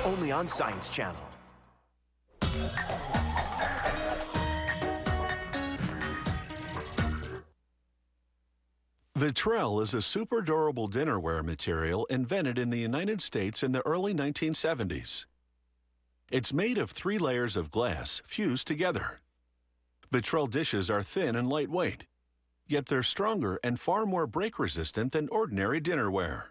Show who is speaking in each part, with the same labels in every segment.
Speaker 1: only on Science Channel.
Speaker 2: Vtl is a super durable dinnerware material invented in the United States in the early 1970s. It's made of 3 layers of glass fused together. Vtl dishes are thin and lightweight, yet they're stronger and far more break-resistant than ordinary dinnerware.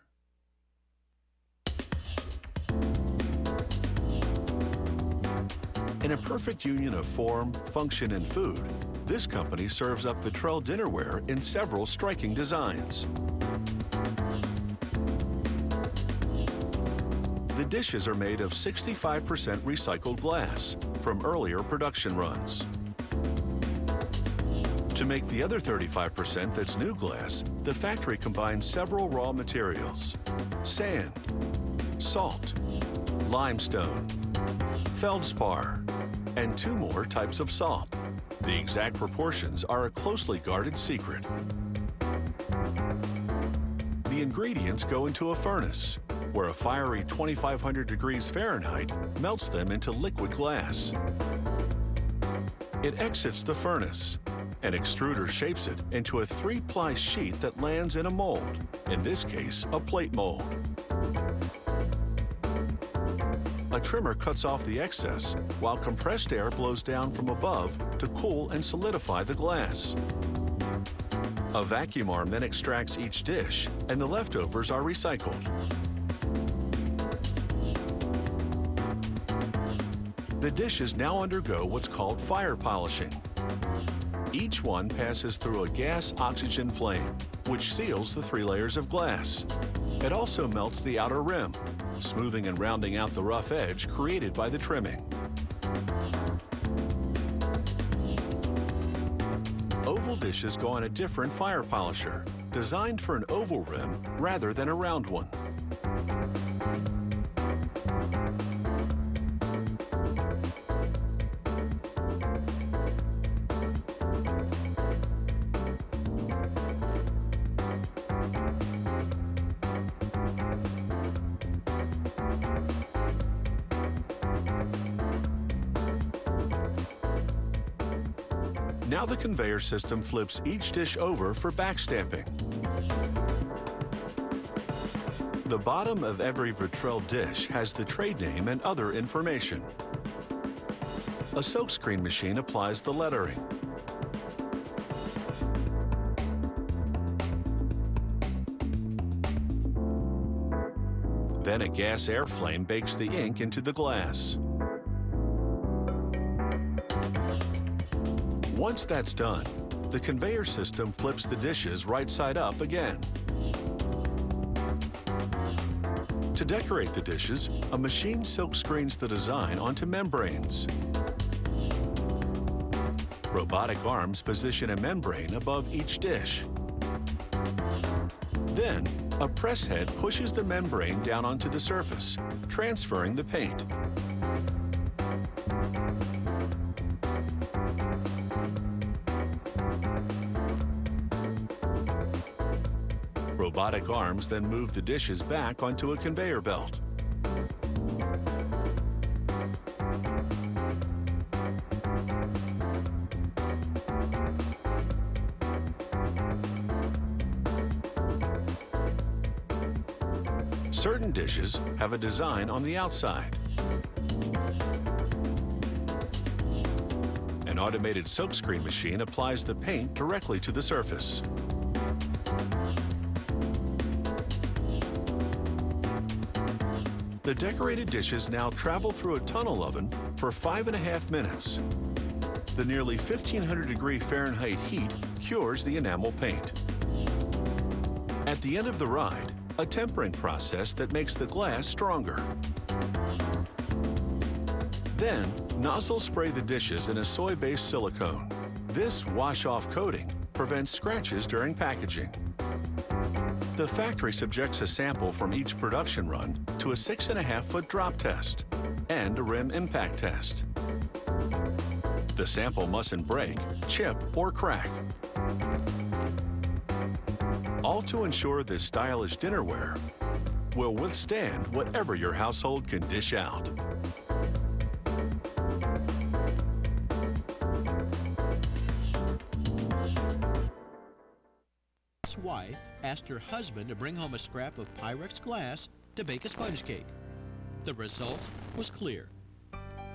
Speaker 2: In a perfect union of form, function, and food, this company serves up Vtl dinnerware in several striking designs. The dishes are made of 65% recycled glass from earlier production runs. To make the other 35% that's new glass, the factory combines several raw materials: sand, salt, limestone, feldspar, and 2 more types of salt. The exact proportions are a closely guarded secret. The ingredients go into a furnace, where a fiery 2,500 degrees Fahrenheit melts them into liquid glass. It exits the furnace. An extruder shapes it into a 3-ply sheet that lands in a mold, in this case, a plate mold. A trimmer cuts off the excess, while compressed air blows down from above to cool and solidify the glass. A vacuum arm then extracts each dish, and the leftovers are recycled. The dishes now undergo what's called fire polishing. Each one passes through a gas-oxygen flame, which seals the 3 layers of glass. It also melts the outer rim, smoothing and rounding out the rough edge created by the trimming. Oval dishes go on a different fire polisher, designed for an oval rim rather than a round one. Now the conveyor system flips each dish over for backstamping. The bottom of every Vtl dish has the trade name and other information. A silkscreen machine applies the lettering. Then a gas air flame bakes the ink into the glass. Once that's done, the conveyor system flips the dishes right side up again. To decorate the dishes, a machine silk screens the design onto membranes. Robotic arms position a membrane above each dish. Then, a press head pushes the membrane down onto the surface, transferring the paint. Robotic arms then move the dishes back onto a conveyor belt. Certain dishes have a design on the outside. An automated silkscreen machine applies the paint directly to the surface. The decorated dishes now travel through a tunnel oven for 5.5 minutes. The nearly 1,500 degree Fahrenheit heat cures the enamel paint. At the end of the ride, a tempering process that makes the glass stronger. Then, nozzles spray the dishes in a soy-based silicone. This wash-off coating prevents scratches during packaging. The factory subjects a sample from each production run to a 6.5-foot drop test and a rim impact test. The sample mustn't break, chip, or crack. All to ensure this stylish dinnerware will withstand whatever your household can dish out.
Speaker 1: Wife asked her husband to bring home a scrap of Pyrex glass to bake a sponge cake. The result was clear.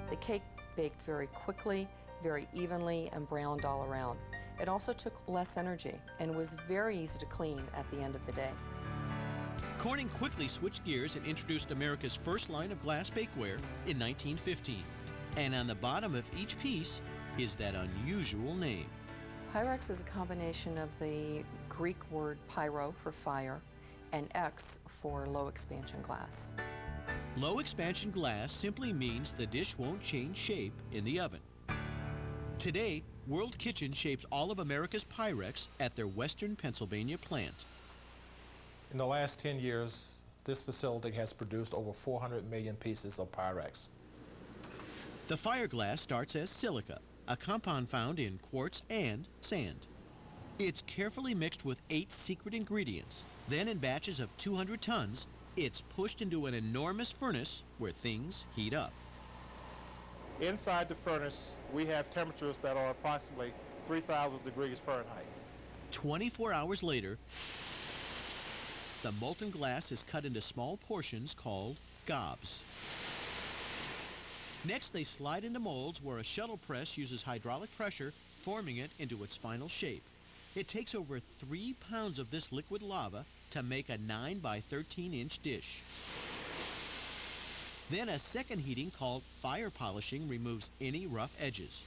Speaker 3: The cake baked very quickly, very evenly, and browned all around. It also took less energy and was very easy to clean at the end of the day.
Speaker 1: Corning quickly switched gears and introduced America's first line of glass bakeware in 1915. And on the bottom of each piece is that unusual name.
Speaker 3: Pyrex is a combination of the Greek word pyro for fire and X for low expansion glass.
Speaker 1: Low expansion glass simply means the dish won't change shape in the oven. Today, World Kitchen shapes all of America's Pyrex at their Western Pennsylvania plant.
Speaker 4: In the last 10 years, this facility has produced over 400 million pieces of Pyrex.
Speaker 1: The fire glass starts as silica, a compound found in quartz and sand. It's carefully mixed with 8 secret ingredients. Then in batches of 200 tons, it's pushed into an enormous furnace where things heat up.
Speaker 4: Inside the furnace, we have temperatures that are approximately 3,000 degrees Fahrenheit.
Speaker 1: 24 hours later, the molten glass is cut into small portions called gobs. Next, they slide into molds where a shuttle press uses hydraulic pressure, forming it into its final shape. It takes over 3 pounds of this liquid lava to make a 9 by 13-inch dish. Then a second heating called fire polishing removes any rough edges.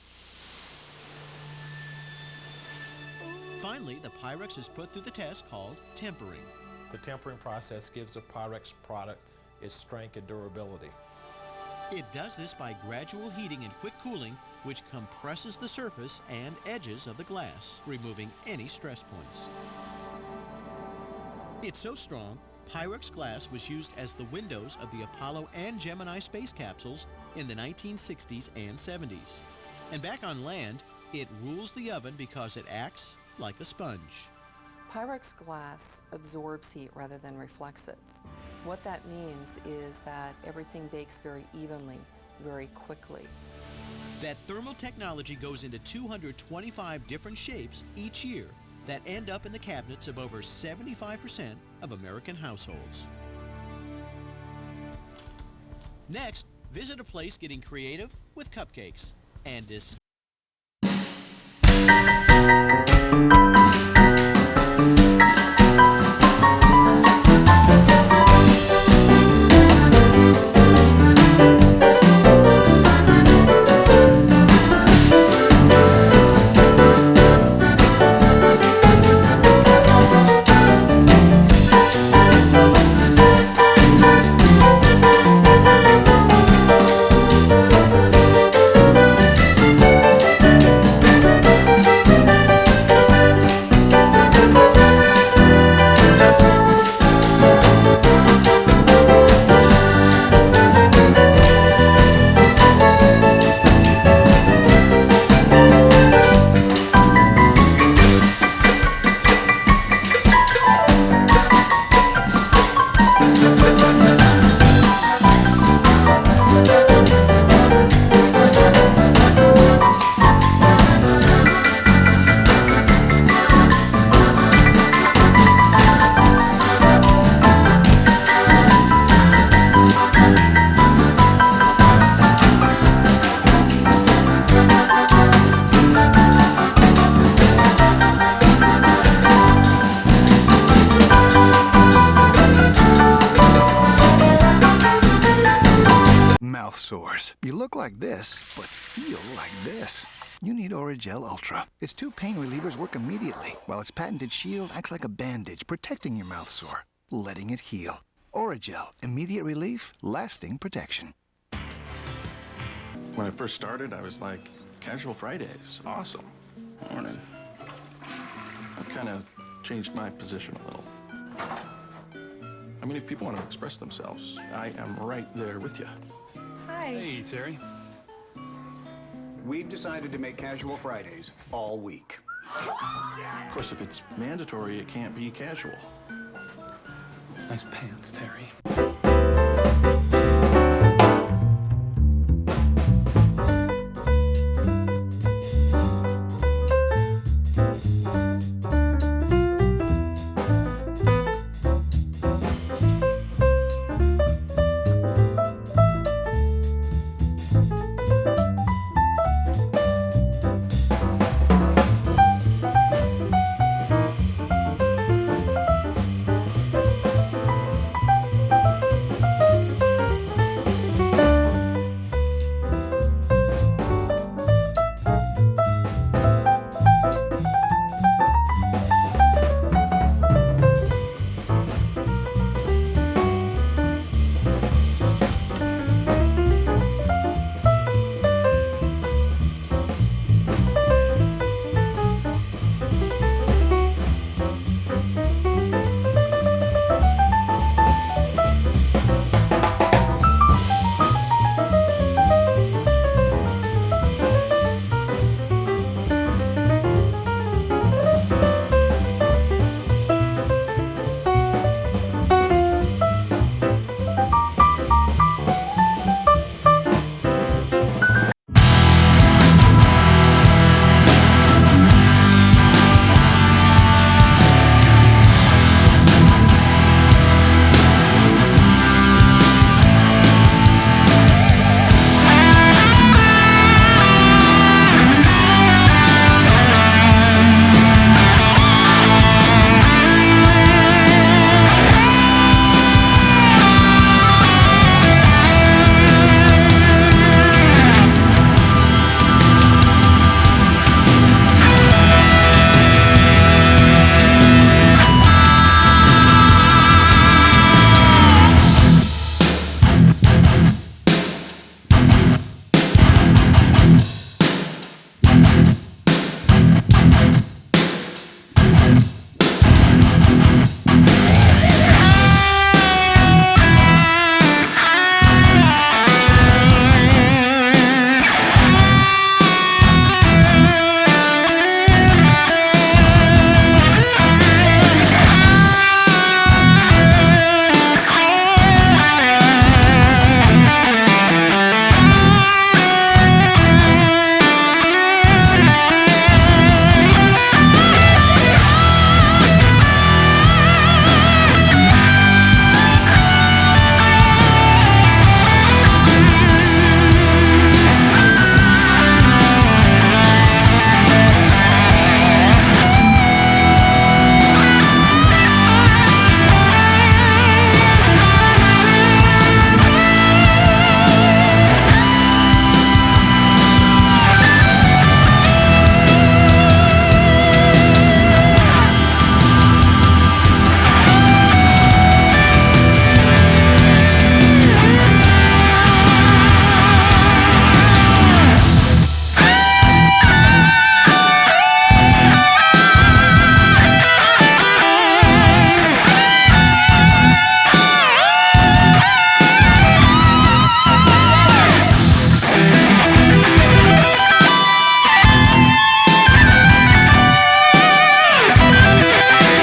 Speaker 1: Finally, the Pyrex is put through the test called tempering.
Speaker 4: The tempering process gives the Pyrex product its strength and durability.
Speaker 1: It does this by gradual heating and quick cooling, which compresses the surface and edges of the glass, removing any stress points. It's so strong, Pyrex glass was used as the windows of the Apollo and Gemini space capsules in the 1960s and 70s. And back on land, it rules the oven because it acts like a sponge.
Speaker 3: Pyrex glass absorbs heat rather than reflects it. What that means is that everything bakes very evenly, very quickly.
Speaker 1: That thermal technology goes into 225 different shapes each year that end up in the cabinets of over 75% of American households. Next, visit a place getting creative with cupcakes and discover
Speaker 5: mouth sores. You look like this, but feel like this. You need Oragel Ultra. Its 2 pain relievers work immediately, while its patented shield acts like a bandage, protecting your mouth sore, letting it heal. Oragel, immediate relief, lasting protection.
Speaker 6: When I first started, I was like, Casual Fridays, awesome. Morning. I've kind of changed my position a little. I mean, if people want to express themselves, I am right there with you.
Speaker 7: Hi.
Speaker 8: Hey, Terry. We've decided to make Casual Fridays all week.
Speaker 6: Of course, if it's mandatory, it can't be casual.
Speaker 7: Nice pants, Terry.